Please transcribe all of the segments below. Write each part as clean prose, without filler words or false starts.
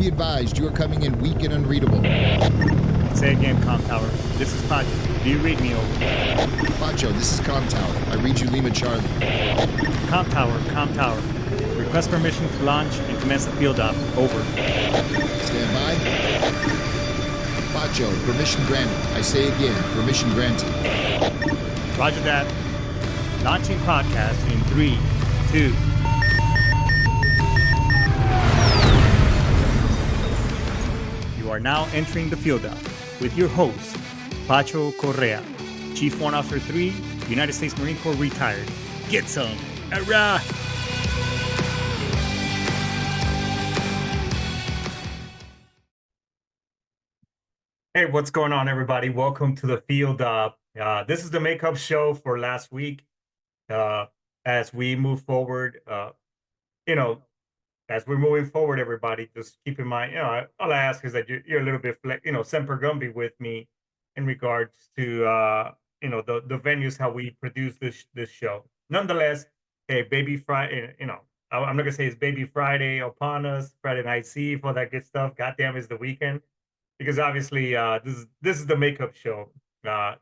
Be advised, you are coming in weak and unreadable. Say again, Com Tower. This is Pacho. Do you read me over? Pacho, this is Com Tower. I read you Lima Charlie. Com Tower, Com Tower. Request permission to launch and commence the field op. Over. Stand by. Pacho, permission granted. I say again, permission granted. Roger that. Launching podcast in 3, 2. You are now entering the field op with your host, Pacho Correa, Chief Warrant Officer 3, United States Marine Corps retired. Get some. Hurrah! Hey, what's going on, everybody? Welcome to the field op. This is the makeup show for last week. As we move forward, as we're moving forward, everybody, just keep in mind, all I ask is that you're a little bit, semper gumby with me in regards to, the venues, how we produce this show. Nonetheless, hey, Baby Friday, I'm not gonna say it's Baby Friday upon us, Friday Night Eve, all that good stuff. Goddamn, is the weekend, because obviously, this is the makeup show.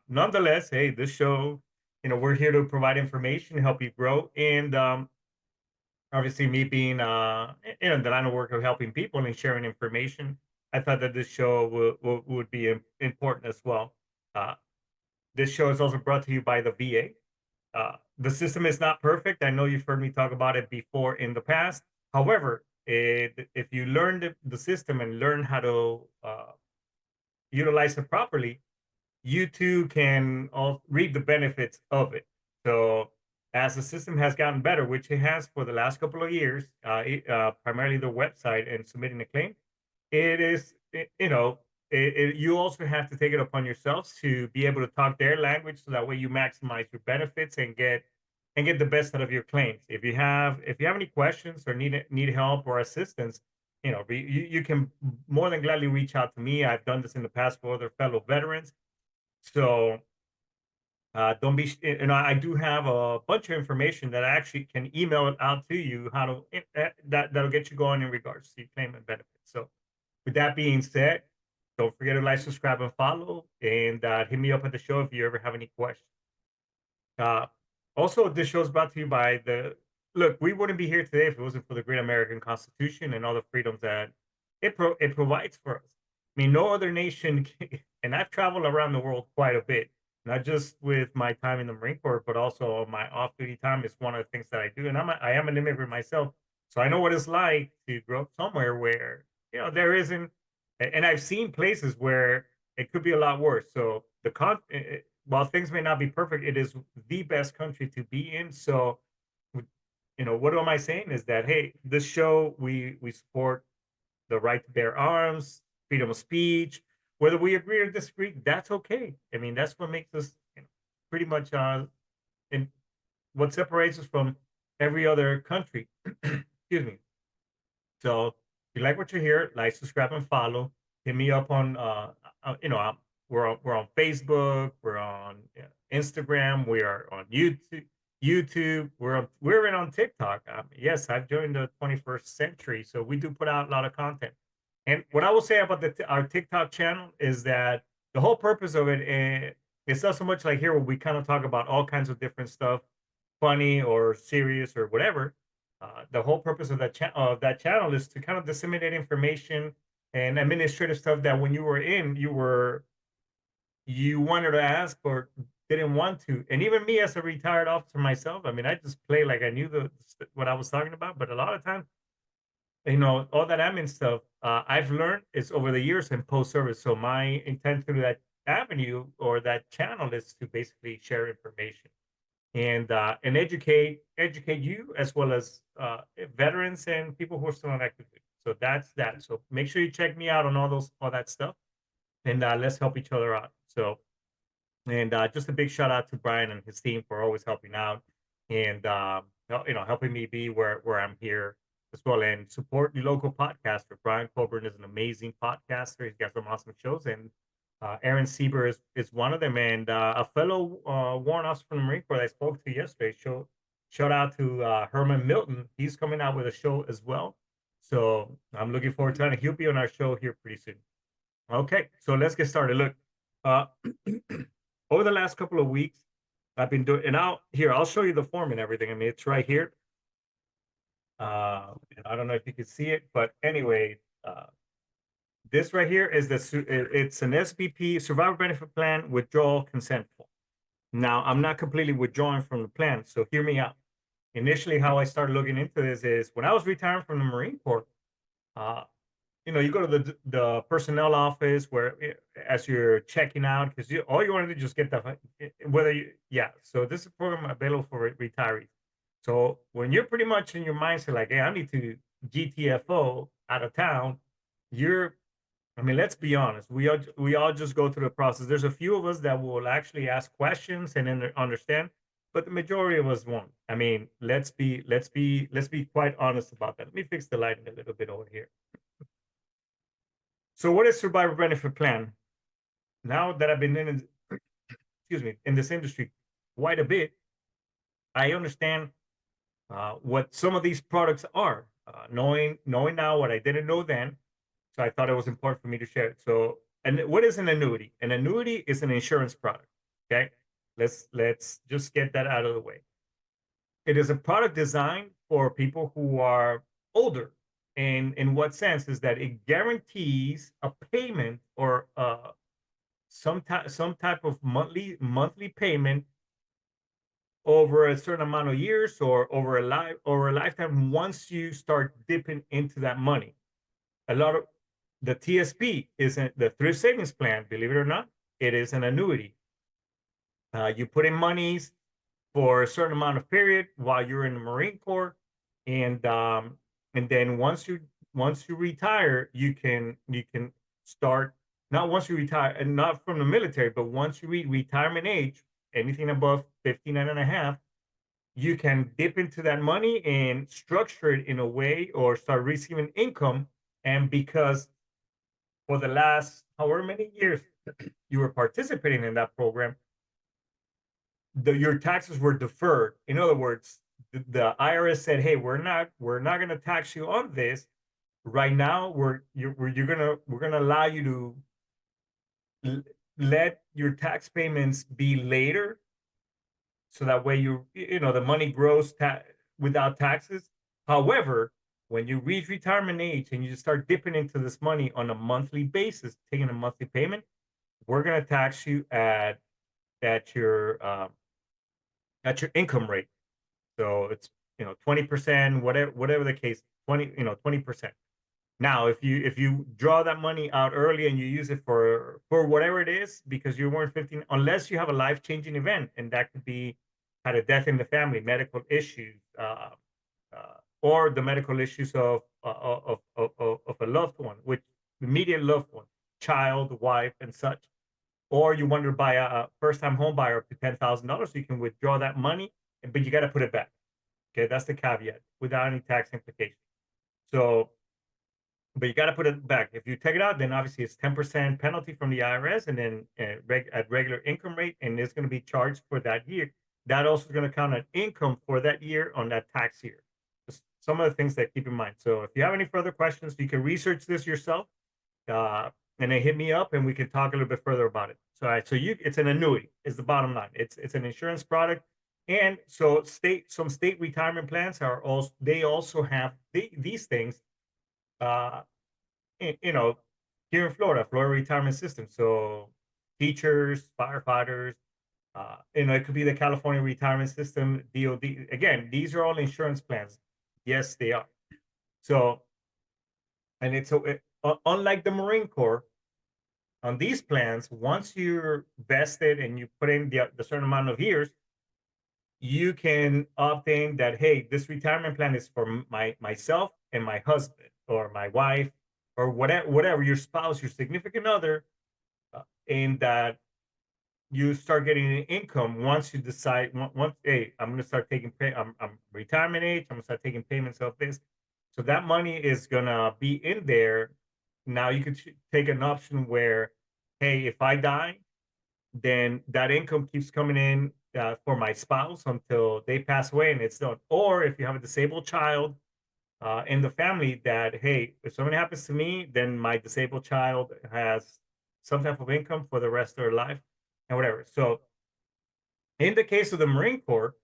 Nonetheless, hey, this show, we're here to provide information, help you grow, and obviously, me being in the line of work of helping people and sharing information, I thought that this show would be important as well. Uh, this show is also brought to you by the VA. The system is not perfect. I know you've heard me talk about it before in the past. However, if you learn the system and learn how to utilize it properly, you too can reap the benefits of it. So as the system has gotten better, which it has for the last couple of years, primarily the website and submitting a claim, it is, you also have to take it upon yourselves to be able to talk their language, so that way you maximize your benefits and get the best out of your claims. If you have any questions or need help or assistance, you can more than gladly reach out to me. I've done this in the past for other fellow veterans. So don't be, I do have a bunch of information that I actually can email it out to you, how to, that'll get you going in regards to your claim and benefits. So with that being said, don't forget to like, subscribe, and follow, and hit me up at the show if you ever have any questions. Uh, Also, this show is brought to you by look, we wouldn't be here today if it wasn't for the great American Constitution and all the freedoms that it provides for us. I mean, no other nation, and I've traveled around the world quite a bit, not just with my time in the Marine Corps, but also my off-duty time is one of the things that I do. And I am an immigrant myself, so I know what it's like to grow up somewhere where, there isn't, and I've seen places where it could be a lot worse. So while things may not be perfect, it is the best country to be in. So, what am I saying is that, hey, this show, we support the right to bear arms, freedom of speech. Whether we agree or disagree, that's okay. I mean, that's what makes us, pretty much and what separates us from every other country. Excuse me. So if you like what you hear, like, subscribe, and follow. Hit me up on we're on Facebook, we're on Instagram, we are on YouTube, we're in on TikTok. Yes, I've joined the 21st century, so we do put out a lot of content. And what I will say about our TikTok channel is that the whole purpose of it, it's not so much like here where we kind of talk about all kinds of different stuff, funny or serious or whatever. The whole purpose of that channel is to kind of disseminate information and administrative stuff that when you were in, you wanted to ask or didn't want to. And even me as a retired officer myself, I mean, I just play like I knew what I was talking about. But a lot of times, all that admin stuff, I've learned is over the years in post-service. So my intent through that avenue or that channel is to basically share information and educate you as well as veterans and people who are still on active duty. So that's that. So make sure you check me out on all that stuff, and let's help each other out. So, and just a big shout out to Brian and his team for always helping out and helping me be where I'm here as well, and support the local podcaster. Brian Colburn is an amazing podcaster. He's got some awesome shows, and Aaron Sieber is one of them, and a fellow warrant officer from the Marine Corps that I spoke to yesterday. Shout out to Herman Milton. He's coming out with a show as well. So I'm looking forward to it. He'll be on our show here pretty soon. Okay, so let's get started. Look, uh, over the last couple of weeks, I've been doing, and I'll show you the form and everything. I mean, it's right here. And I don't know if you can see it, but anyway, this right here is it's an SBP survivor benefit plan withdrawal consent form. Now, I'm not completely withdrawing from the plan, so hear me out. Initially, how I started looking into this is when I was retiring from the Marine Corps. Uh, you go to the personnel office where as you're checking out, because all you want to do is just get the whether you yeah. So this is a program available for retirees. So when you're pretty much in your mindset like, hey, I need to GTFO out of town, I mean, let's be honest. We all just go through the process. There's a few of us that will actually ask questions and then understand, but the majority of us won't. I mean, let's be quite honest about that. Let me fix the lighting a little bit over here. So what is survivor benefit plan? Now that I've been in this industry quite a bit, I understand what some of these products are. Knowing now what I didn't know then, so I thought it was important for me to share it. So, and what is an annuity? An annuity is an insurance product. Okay, let's just get that out of the way. It is a product designed for people who are older. And in what sense is that it guarantees a payment or some type of monthly payment over a certain amount of years or over a lifetime once you start dipping into that money. A lot of the TSP isn't the thrift savings plan, believe it or not, it is an annuity. You put in monies for a certain amount of period while you're in the Marine Corps, and then once you retire, you can start, not once you retire and not from the military, but once you reach retirement age, anything above 59 and a half, you can dip into that money and structure it in a way or start receiving income. And because for the last however many years you were participating in that program, your taxes were deferred. In other words, the IRS said, "Hey, we're not going to tax you on this right now. We're gonna allow you to let your tax payments be later, so that way the money grows without taxes. However, when you reach retirement age and you start dipping into this money on a monthly basis, taking a monthly payment, we're gonna tax you at your income rate. So it's 20%, whatever the case, 20%. Now, if you draw that money out early and you use it for whatever it is, because you weren't 15, unless you have a life-changing event, and that could be had a death in the family, medical issues, or the medical issues of a loved one, which immediate loved one, child, wife, and such, or you want to buy a first-time home buyer up to $10,000, so you can withdraw that money, but you got to put it back. Okay, that's the caveat without any tax implications. So, but you got to put it back. If you take it out, then obviously it's 10% penalty from the IRS, and then at regular income rate, and it's going to be charged for that year. That also is going to count as income for that year on that tax year. Just some of the things that keep in mind. So if you have any further questions, you can research this yourself, and then hit me up, and we can talk a little bit further about it. So, all right, so it's an annuity is the bottom line. It's an insurance product. And so some state retirement plans also have these things, here in Florida retirement system. So teachers, firefighters, it could be the California retirement system, DOD. Again, these are all insurance plans. Yes, they are. So, and unlike the Marine Corps, on these plans, once you're vested and you put in the certain amount of years, you can opt in that, hey, this retirement plan is for myself and my husband or my wife or whatever your spouse, your significant other, and that you start getting an income once you decide, hey, I'm going to start taking I'm retirement age, I'm going to start taking payments of this. So that money is going to be in there. Now you could take an option where, hey, if I die, then that income keeps coming in for my spouse until they pass away and it's done. Or if you have a disabled child, in the family that, hey, if something happens to me, then my disabled child has some type of income for the rest of their life and whatever. So in the case of the Marine Corps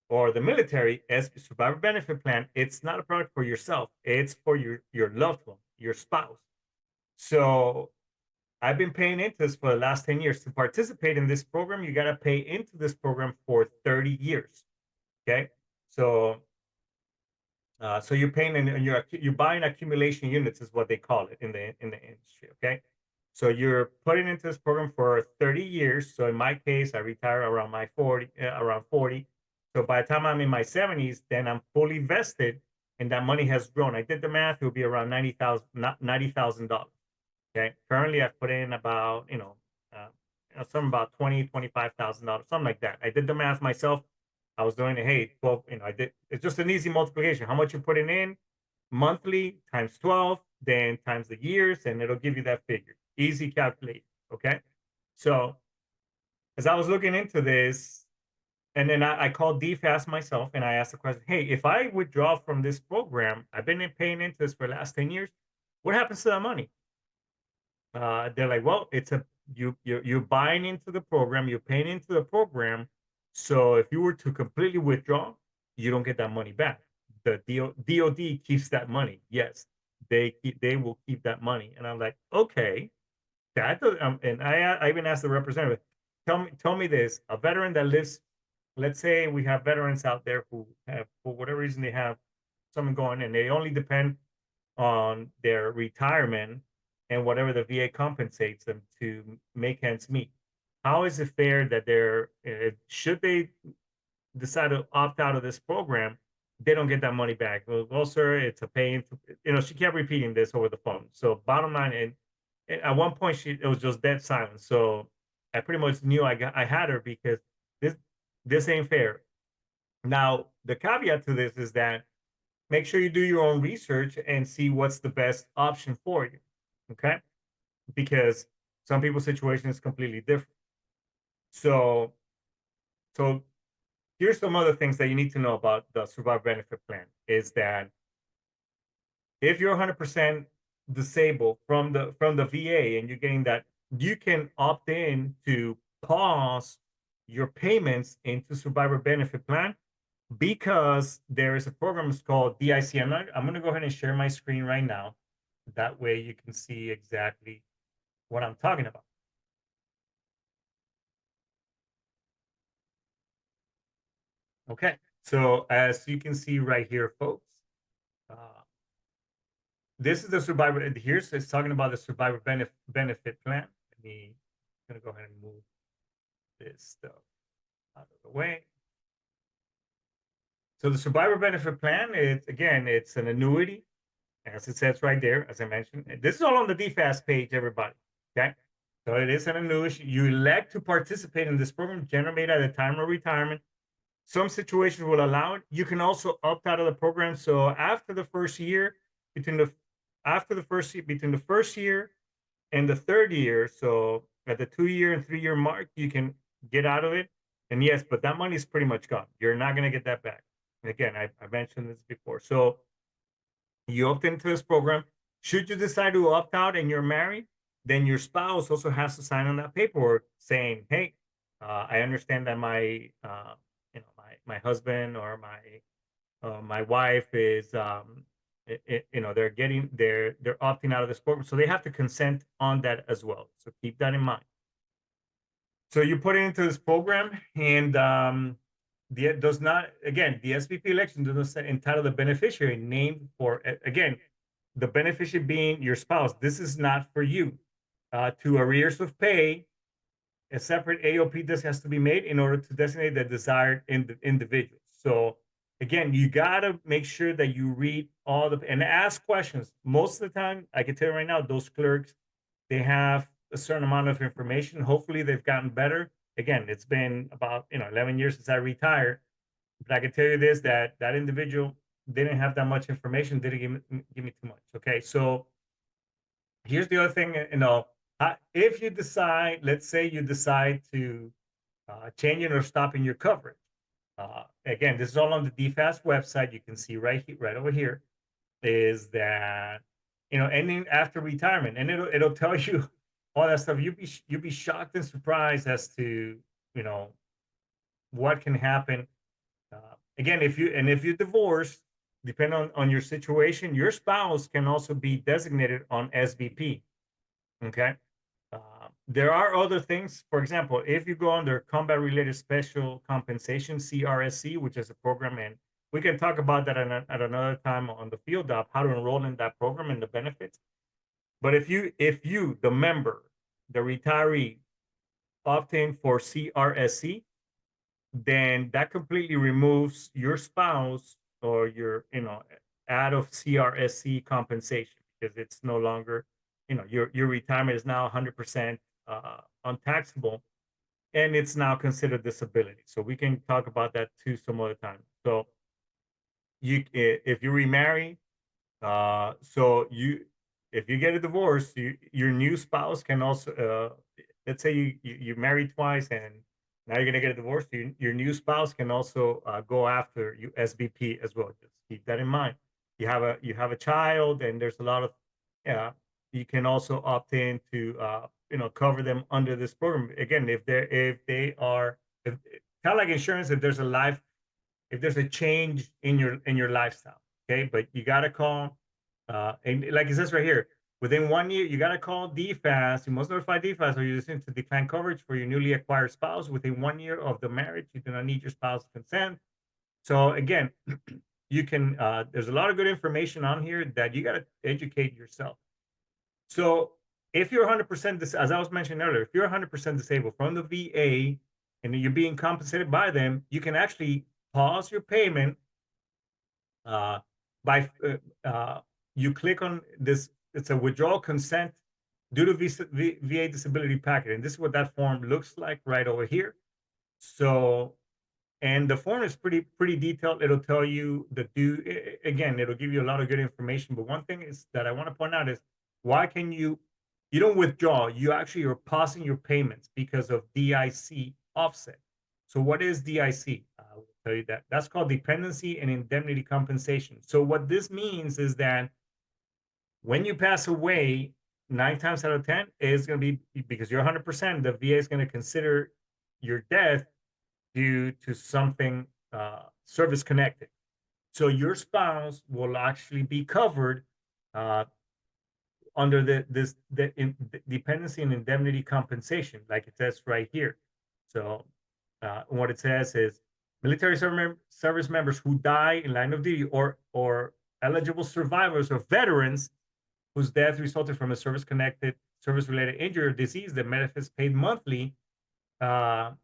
or the military, as survivor benefit plan, it's not a product for yourself. It's for your loved one, your spouse. So I've been paying into this for the last 10 years. To participate in this program, you got to pay into this program for 30 years. Okay. So so you're paying and you're buying accumulation units is what they call it in the industry. Okay. So you're putting into this program for 30 years. So in my case, I retire around my 40, around 40. So by the time I'm in my 70s, then I'm fully vested and that money has grown. I did the math, it would be around $90,000. Okay. Currently I've put in about, some about $25,000, something like that. I did the math myself. I was doing it, hey, 12, I did, it's just an easy multiplication. How much you're putting in monthly times 12, then times the years, and it'll give you that figure. Easy calculate. Okay. So as I was looking into this, and then I called DFAS myself and I asked the question, hey, if I withdraw from this program, I've been paying into this for the last 10 years. What happens to that money? They're like, well, it's a you're buying into the program, you're paying into the program. So if you were to completely withdraw, you don't get that money back. The DOD keeps that money. Yes, they will keep that money. And I'm like, okay, and I even asked the representative, tell me this: a veteran that lives, let's say we have veterans out there who have, for whatever reason, they have something going, and they only depend on their retirement and whatever the VA compensates them to make ends meet. How is it fair that should they decide to opt out of this program, they don't get that money back? Well, sir, it's a pain. She kept repeating this over the phone. So bottom line, and at one point, it was just dead silent. So I pretty much knew I had her because this ain't fair. Now, the caveat to this is that make sure you do your own research and see what's the best option for you. Okay. Because some people's situation is completely different. So, so here's some other things that you need to know about the survivor benefit plan is that if you're 100% disabled from the VA and you're getting that, you can opt in to pause your payments into survivor benefit plan because there is a program called DIC. I'm going to go ahead and share my screen right now. That way you can see exactly what I'm talking about. Okay, so as you can see right here, folks, this is the survivor. Here's it's talking about the survivor benefit plan. I'm gonna go ahead and move this stuff out of the way. So the survivor benefit plan is, again, it's an annuity, as it says right there, as I mentioned. This is all on the DFAS page, everybody. Okay, so it is an annuity. You elect to participate in this program, generated at the time of retirement. Some situations will allow it. You can also opt out of the program. So after the first year, between the first year and the third year, so at the 2-year and 3-year mark, you can get out of it. And yes, but that money is pretty much gone. You're not going to get that back. And again, I mentioned this before. So you opt into this program. Should you decide to opt out and you're married, then your spouse also has to sign on that paperwork saying, hey, I understand that my my husband or my wife is they're opting out of this program, so they have to consent on that as well. So keep that in mind. So you put it into this program, and the SBP election does not entitle the beneficiary named for, again, the beneficiary being your spouse. This is not for you. To arrears of pay, a separate AOP has to be made in order to designate the desired individual. So again, you got to make sure that you read and ask questions. Most of the time, I can tell you right now, those clerks, they have a certain amount of information. Hopefully they've gotten better. Again, it's been about 11 years since I retired, but I can tell you this, that individual didn't have that much information, didn't give me too much. Okay, so here's the other thing, if you decide, let's say you decide to change it or stopping your coverage. Again, this is all on the DFAS website. You can see right over here. is that, ending after retirement, and it'll tell you all that stuff. You'll be shocked and surprised as to, you know, what can happen. Again, if you divorce, depending on your situation, your spouse can also be designated on SBP. Okay. There are other things. For example, if you go under combat related special compensation, CRSC, which is a program, and we can talk about that at another time on the field of how to enroll in that program and the benefits. But if you, the member, the retiree, opt in for CRSC, then that completely removes your spouse or your, out of CRSC compensation, because it's no longer, your retirement is now 100% untaxable, and it's now considered disability. So we can talk about that too some other time. So if you remarry, so if you get a divorce, your new spouse can also, let's say you married twice and now you're gonna get a divorce. Your new spouse can also go after you SBP as well. Just keep that in mind. You have a child, and there's a lot of, yeah. You can also opt in to cover them under this program. Again, if they are, if, kind of like insurance, if there's a change in your lifestyle, okay, but you got to call, and like it says right here, within 1 year, you got to call DFAS. You must notify DFAS or you to decline coverage for your newly acquired spouse within 1 year of the marriage. You do not need your spouse's consent. So again, you can, there's a lot of good information on here that you got to educate yourself. So if you're 100%, as I was mentioning earlier, if you're 100% disabled from the VA and you're being compensated by them, you can actually pause your payment by you click on this. It's a withdrawal consent due to VA disability packet, and this is what that form looks like right over here. So, and the form is pretty detailed. It'll tell you the due. Again, it'll give you a lot of good information. But one thing is that I want to point out is, why can you don't withdraw, you actually are pausing your payments because of DIC offset. So what is DIC? I will tell you that. That's called dependency and indemnity compensation. So what this means is that when you pass away, 9 times out of 10 is going to be because you're 100%, the VA is going to consider your death due to something service connected. So your spouse will actually be covered under the dependency and indemnity compensation, like it says right here. So what it says is military service members who die in line of duty or eligible survivors or veterans whose death resulted from a service-related injury or disease, the benefits paid monthly, the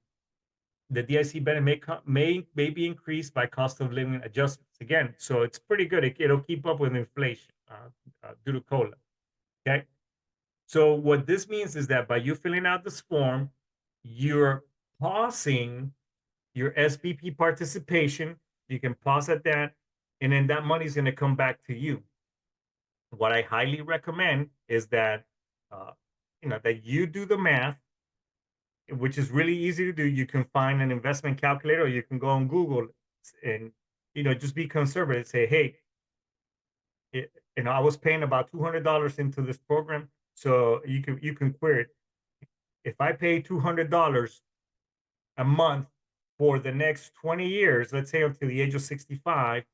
DIC benefit may be increased by cost of living adjustments. Again, so it's pretty good. It'll keep up with inflation due to COLA. Okay. So what this means is that by you filling out this form, you're pausing your SBP participation. You can pause at that, and then that money is going to come back to you. What I highly recommend is that, that you do the math, which is really easy to do. You can find an investment calculator, or you can go on Google and, just be conservative. Say, hey, I was paying about $200 into this program. So you can query it. If I pay $200 a month for the next 20 years, let's say until the age of 65,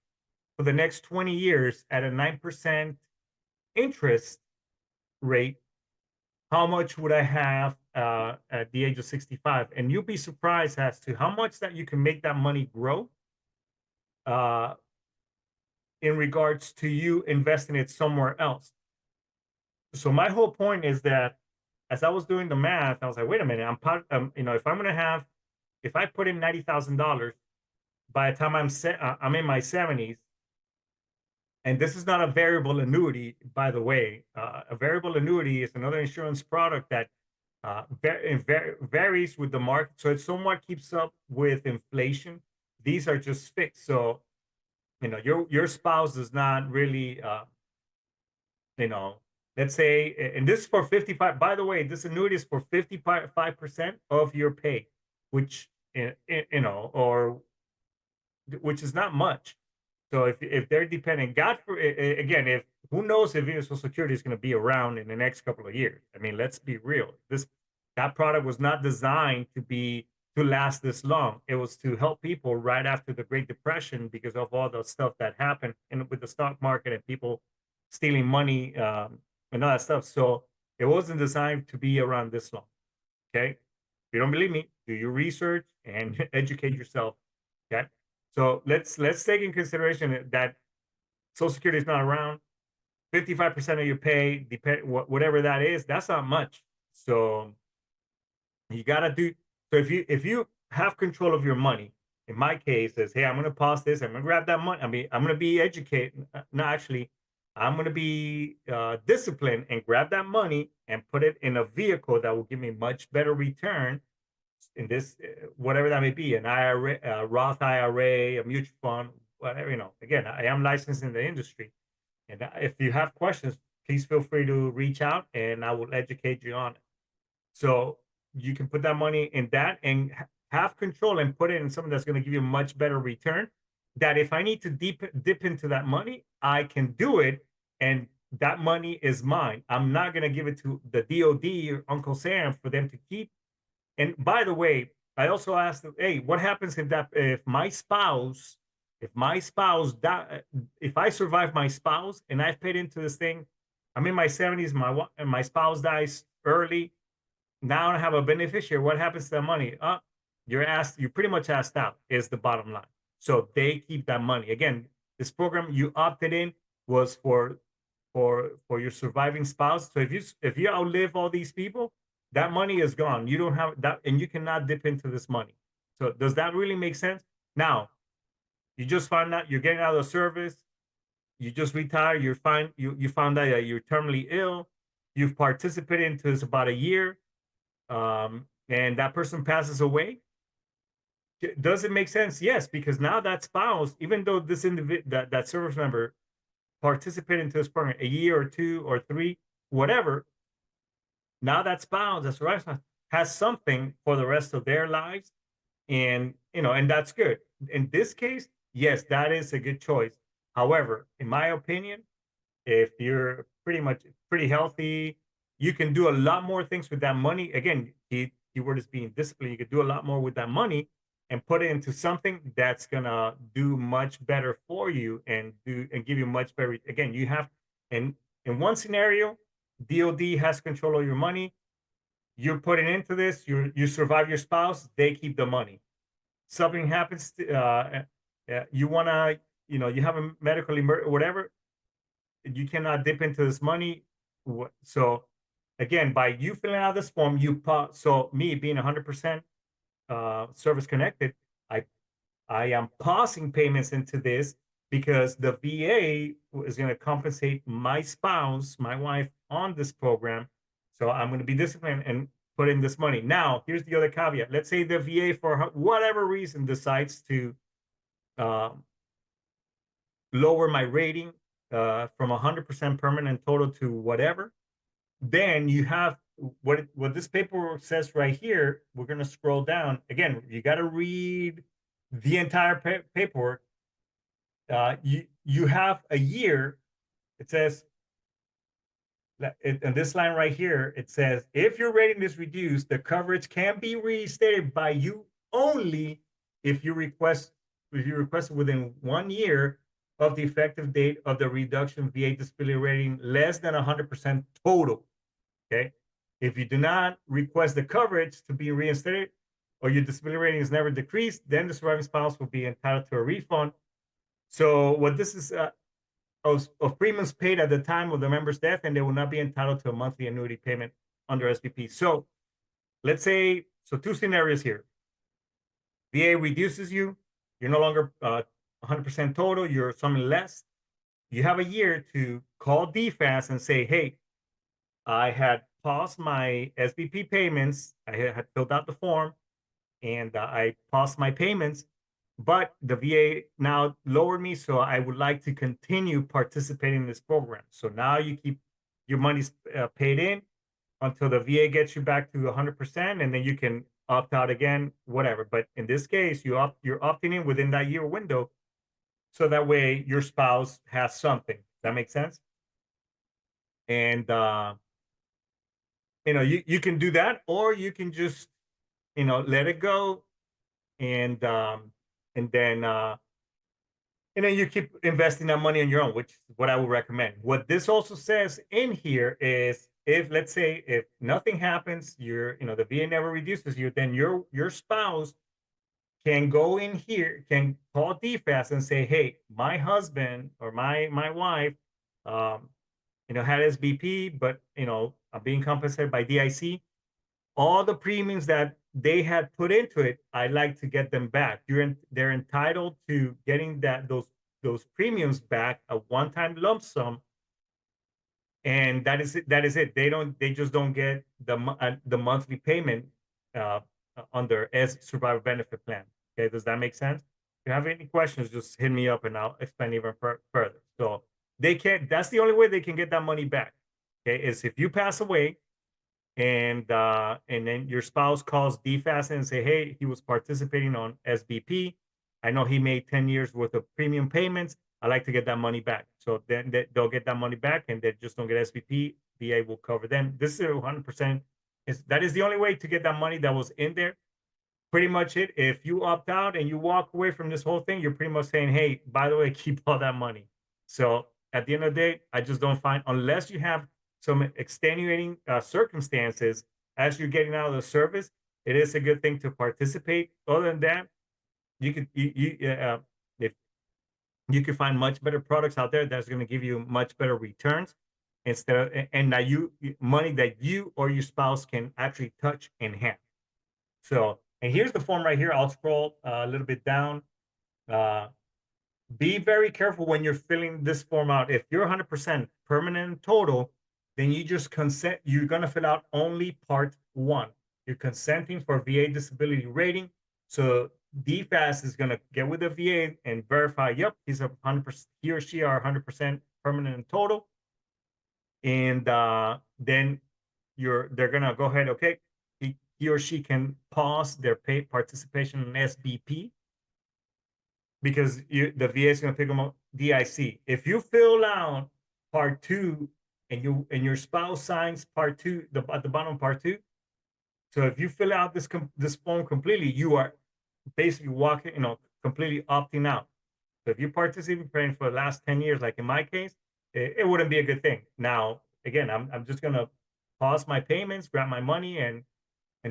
for the next 20 years at a 9% interest rate, how much would I have at the age of 65? And you'll be surprised as to how much that you can make that money grow in regards to you investing it somewhere else. So my whole point is that as I was doing the math, I was like, wait a minute, if I put in $90,000 by the time I'm in my 70s, and this is not a variable annuity, by the way. A variable annuity is another insurance product that varies with the market, so it somewhat keeps up with inflation. These are just fixed, so your spouse does not really, let's say, and this is for 55. By the way, this annuity is for 55% of your pay, which which is not much. So if they're dependent, God for again, if who knows if Social Security is going to be around in the next couple of years? I mean, let's be real. That product was not designed to last this long. It was to help people right after the Great Depression because of all the stuff that happened and with the stock market and people stealing money and all that stuff. So it wasn't designed to be around this long. Okay. If you don't believe me, do your research and educate yourself. Okay. So let's take in consideration that Social Security is not around. 55% of your pay, whatever that is, that's not much. So you gotta do. So if you have control of your money, in my case, is hey, I'm gonna pause this. I'm gonna grab that money. I mean, I'm gonna be educated. No, actually, I'm gonna be disciplined and grab that money and put it in a vehicle that will give me much better return in this whatever that may be, an IRA, a Roth IRA, a mutual fund, whatever. Again, I am licensed in the industry, and if you have questions, please feel free to reach out, and I will educate you on it. So you can put that money in that and have control and put it in something that's going to give you a much better return. That if I need to dip into that money, I can do it, and that money is mine. I'm not going to give it to the DOD or Uncle Sam for them to keep. And by the way, I also asked, hey, what happens if my spouse die, if I survive my spouse and I've paid into this thing, I'm in my 70s, my spouse dies early. Now I have a beneficiary. What happens to that money? You're pretty much asked out is the bottom line. So they keep that money. Again, this program you opted in was for your surviving spouse. So if you outlive all these people, that money is gone. You don't have that, and you cannot dip into this money. So does that really make sense? Now, you just found out you're getting out of the service, you just retired, you're fine, you found out that you're terminally ill, you've participated into this about a year, and that person passes away. Does it make sense? Yes, because now that spouse, even though this individual, that service member participated into this program a year or two or three, whatever, now that spouse, that's right, has something for the rest of their lives, and that's good. In this case, yes, that is a good choice. However, in my opinion, if you're pretty healthy, you can do a lot more things with that money. Again, the keyword is being disciplined. You could do a lot more with that money and put it into something that's gonna do much better for you and give you much better. Again, you have in one scenario, DOD has control of your money. You're putting into this. You survive your spouse. They keep the money. Something happens. You wanna, you have a medical emergency, whatever. You cannot dip into this money. So again, by you filling out this form, so me being 100% service connected, I am pausing payments into this because the VA is going to compensate my spouse, my wife, on this program. So I'm going to be disciplined and put in this money. Now, here's the other caveat. Let's say the VA, for whatever reason, decides to lower my rating from 100% permanent total to whatever. Then you have what this paperwork says right here. We're going to scroll down. Again, you got to read the entire paperwork. You have a year. It says, in this line right here, it says, if your rating is reduced, the coverage can be reinstated by you only if you request it within 1 year of the effective date of the reduction VA disability rating less than 100% total. Okay. If you do not request the coverage to be reinstated or your disability rating is never decreased, then the surviving spouse will be entitled to a refund. So what this is of premiums paid at the time of the member's death, and they will not be entitled to a monthly annuity payment under SBP. So let's say, two scenarios here. VA reduces you. You're no longer 100% total. You're something less. You have a year to call DFAS and say, hey, I had paused my SBP payments. I had filled out the form, and I paused my payments, but the VA now lowered me, so I would like to continue participating in this program. So now you keep your money's paid in until the VA gets you back to 100%, and then you can opt out again, whatever. But in this case, you're opting in within that year window. so that way your spouse has something. Does that make sense? And you can do that, or you can just let it go, and then you keep investing that money on your own, which is what I would recommend. What this also says in here is, if let's say if nothing happens, the VA never reduces you, then your spouse can go in here, can call DFAS and say, hey, my husband or my wife, um, had SBP, but I'm being compensated by DIC. All the premiums that they had put into it, I'd like to get them back. They're entitled to getting those premiums back, a one-time lump sum, and that is it. That is it. They just don't get the monthly payment uh, under as survivor benefit plan. Okay, does that make sense? If you have any questions, just hit me up and I'll explain even further. So they can't. That's the only way they can get that money back. Okay, is if you pass away, and then your spouse calls DFAS and say, hey, he was participating on SBP. I know he made 10 years worth of premium payments. I like to get that money back. So then they'll get that money back, and they just don't get SBP. VA will cover them. This is 100%. That is the only way to get that money that was in there. Pretty much it. If you opt out and you walk away from this whole thing, you're pretty much saying, hey, by the way, keep all that money. So at the end of the day, I just don't find, unless you have some extenuating circumstances as you're getting out of the service, it is a good thing to participate. Other than that, you could if you can find much better products out there that's going to give you much better returns, instead of, and that money that you or your spouse can actually touch and have. So, and here's the form right here. I'll scroll a little bit down. Be very careful when you're filling this form out. If you're 100% permanent and total, then you just consent. You're going to fill out only part 1. You're consenting for VA disability rating. So DFAS is going to get with the VA and verify, yep, he's 100%, he or she are 100% permanent and total. And then they're going to go ahead, okay, he or she can pause their paid participation in SBP, because the VA is going to pick them up DIC. If you fill out part 2 and your spouse signs part 2, at the bottom of part 2, so if you fill out this form completely, you are basically completely opting out. So if you participating for the last 10 years, like in my case, it wouldn't be a good thing. Now, again, I'm just going to pause my payments, grab my money, and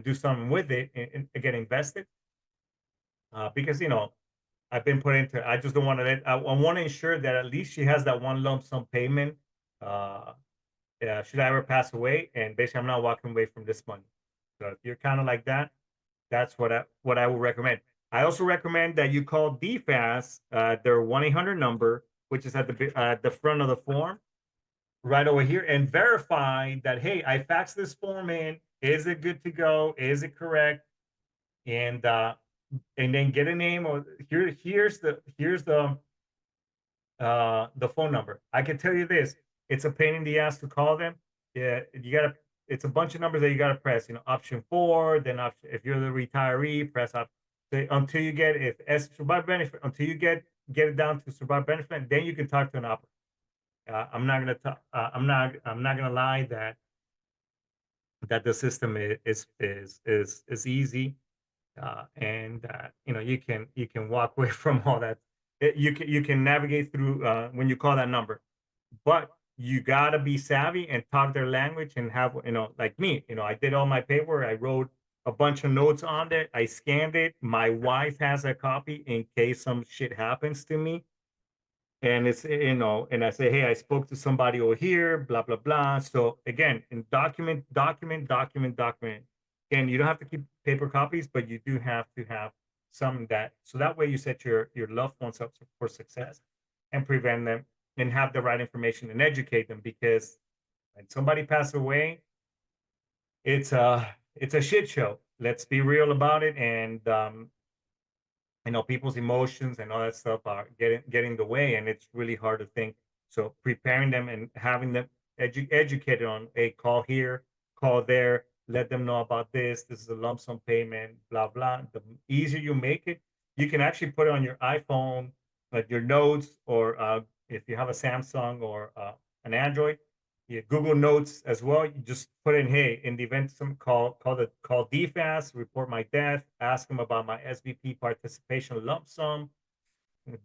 do something with it, and get invested, because I've been put into it. I just don't want to I want to ensure that at least she has that one lump sum payment, should I ever pass away, and basically I'm not walking away from this money. So if you're kind of like that, that's what I would recommend. I also recommend that you call DFAS, their 1-800 number, which is at the front of the form, right over here, and verify that, hey, I faxed this form in. Is it good to go? Is it correct? And then get a name, or here's the phone number. I can tell you this: it's a pain in the ass to call them. Yeah, it's a bunch of numbers that you gotta press. Option 4, then option. If you're the retiree, press up until you get survivor benefit. Until you get it down to survivor benefit, then you can talk to an operator. I'm not gonna talk. I'm not gonna lie that the system is easy. And you can walk away from all that. You can navigate through when you call that number, but you gotta be savvy and talk their language, and have, like me, I did all my paperwork. I wrote a bunch of notes on it. I scanned it. My wife has a copy in case some shit happens to me. And it's, and I say, hey, I spoke to somebody over here, blah blah blah. So again, and document. And you don't have to keep paper copies, but you do have to have some, so that way you set your loved ones up for success, and prevent them, and have the right information, and educate them, because when somebody passes away, it's a shit show. Let's be real about it. And people's emotions and all that stuff are getting in the way, and it's really hard to think. So preparing them and having them educated on, hey, call here, call there, let them know about this. This is a lump sum payment, blah blah. The easier you make it, you can actually put it on your iPhone, like your notes, or if you have a Samsung or an Android, yeah, Google Notes as well. You just put in, hey, in the event some call DFAS, report my death, ask them about my SBP participation lump sum,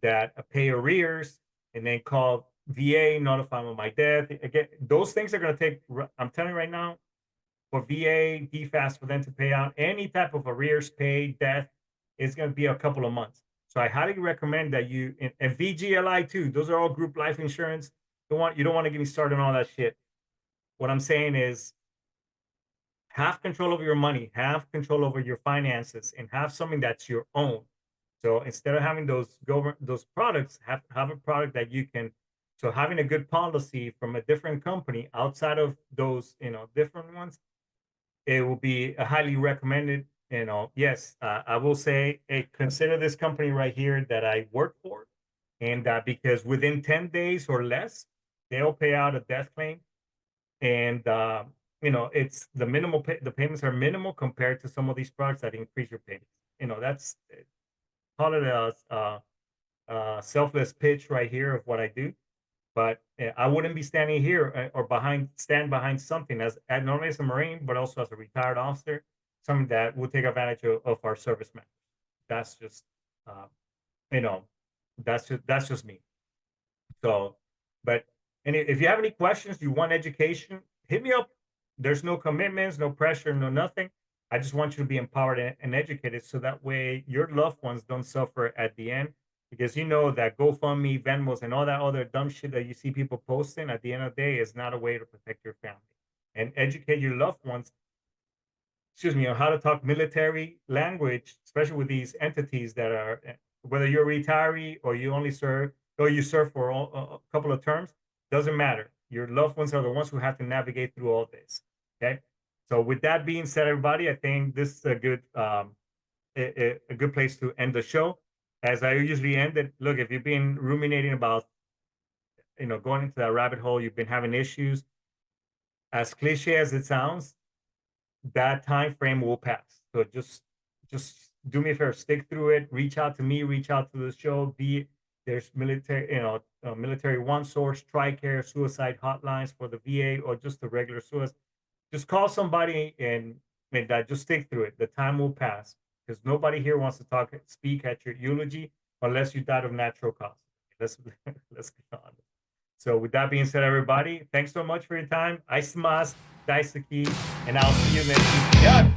that pay arrears, and then call VA, notify them of my death. Again, those things are going to take, I'm telling you right now, for VA, DFAS, for them to pay out any type of arrears, pay, death, it's going to be a couple of months. So I highly recommend that you, and VGLI too, those are all group life insurance. You don't want to get me started on all that shit. What I'm saying is, have control over your money, have control over your finances, and have something that's your own. So instead of having those products, have a product that you can. So having a good policy from a different company outside of those, different ones, it will be a highly recommended. Yes, I will say, hey, consider this company right here that I work for, and because within 10 days or less, they'll pay out a death claim, and it's the minimal the payments are minimal compared to some of these products that increase your payments. That's, call it a selfless pitch right here of what I do. But I wouldn't be standing here or stand behind something as normally as a Marine, but also as a retired officer, something that will take advantage of our servicemen. That's just, uh, you know, that's just me. So, but if you have any questions, you want education, hit me up. There's no commitments, no pressure, no nothing. I just want you to be empowered and educated, so that way your loved ones don't suffer at the end. Because that GoFundMe, Venmos, and all that other dumb shit that you see people posting at the end of the day is not a way to protect your family. And educate your loved ones, on how to talk military language, especially with these entities that are, whether you're a retiree or you only serve, or you serve for a couple of terms, doesn't matter. Your loved ones are the ones who have to navigate through all this. Okay. So with that being said, everybody, I think this is a good place to end the show. As I usually end it, look, if you've been ruminating about, going into that rabbit hole, you've been having issues, as cliche as it sounds, that time frame will pass. So just do me a favor, stick through it, reach out to me, reach out to the show. There's military, military one source, TRICARE, suicide hotlines for the VA, or just the regular suicide. Just call somebody and just stick through it. The time will pass, because nobody here wants to speak at your eulogy unless you died of natural causes. Let's be honest. So with that being said, everybody, thanks so much for your time. Ice mask, Daisuke, and I'll see you next week. Yeah,